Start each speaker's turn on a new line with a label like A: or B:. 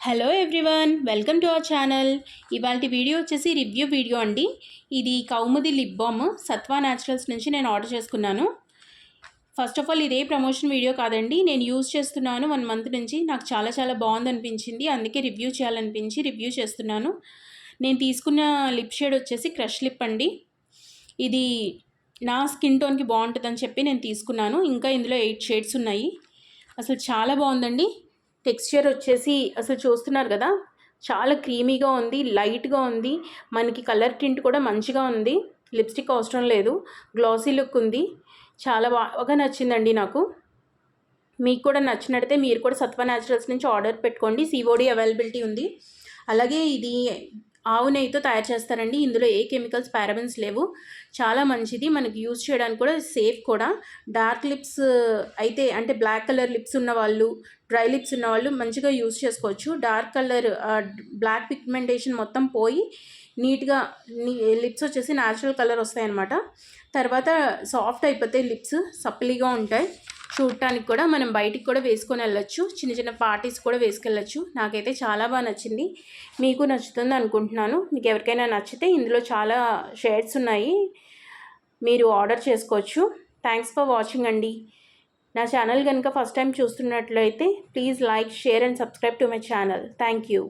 A: Hello everyone, welcome to our channel. ఇవాళ video వచ్చేసి review video అండి. ఇది కౌముది లిప్ బామ్ సత్వా న్యాచురల్స్ నుంచి నేను ఆర్డర్ చేసుకున్నాను. ఫస్ట్ ఆఫ్ ఆల్ ఇదే ప్రమోషన్ వీడియో కాదండి, నేను యూజ్ చేస్తున్నాను 1 మంత్ నుంచి. నాకు చాలా బాగుంది అనిపించింది, అందుకే రివ్యూ చేయాలనిపించి రివ్యూ చేస్తున్నాను. నేను తీసుకున్న లిప్ షేడ్ వచ్చేసి క్రష్ లిప్ అండి. ఇది నా స్కిన్ టోన్కి బాగుంటుందని చెప్పి నేను తీసుకున్నాను. ఇంకా ఇందులో 8 షేడ్స్ ఉన్నాయి. అసలు చాలా బాగుందండి. టెక్స్చర్ వచ్చేసి అసలు చూస్తున్నారు కదా, చాలా క్రీమీగా ఉంది, లైట్గా ఉంది. మనకి కలర్ టింట్ కూడా మంచిగా ఉంది. లిప్స్టిక్ అవసరం లేదు, గ్లాసీ లుక్ ఉంది. చాలా బాగా నచ్చిందండి నాకు. మీకు కూడా నచ్చినట్టయితే మీరు కూడా సత్వా న్యాచురల్స్ నుంచి ఆర్డర్ పెట్టుకోండి. సిఓడి అవైలబిలిటీ ఉంది. అలాగే ఇది ఆవు నెయ్యితో తయారు చేస్తారండి. ఇందులో ఏ కెమికల్స్, పారాబెన్స్ లేవు. చాలా మంచిది, మనకి యూజ్ చేయడానికి కూడా సేఫ్ కూడా. డార్క్ లిప్స్ అయితే అంటే బ్లాక్ కలర్ లిప్స్ ఉన్నవాళ్ళు, డ్రై లిప్స్ ఉన్నవాళ్ళు మంచిగా యూజ్ చేసుకోవచ్చు. డార్క్ కలర్ బ్లాక్ పిగ్మెంటేషన్ మొత్తం పోయి నీట్గా లిప్స్ వచ్చేసి న్యాచురల్ కలర్ వస్తాయి అన్నమాట. తర్వాత సాఫ్ట్ అయిపోతాయి లిప్స్, సప్లీగా ఉంటాయి. చూడటానికి కూడా మనం బయటికి కూడా వేసుకొని వెళ్ళొచ్చు, చిన్న పార్టీస్ కూడా వేసుకెళ్ళచ్చు. నాకైతే చాలా బాగా నచ్చింది, మీకు నచ్చుతుంది అనుకుంటున్నాను. మీకు ఎవరికైనా నచ్చితే ఇందులో చాలా షేడ్స్ ఉన్నాయి, మీరు ఆర్డర్ చేసుకోవచ్చు. థ్యాంక్స్ ఫర్ వాచింగ్ అండి. నా ఛానల్ కనుక ఫస్ట్ టైం చూస్తున్నట్లయితే please like, share and subscribe to my channel. Thank you.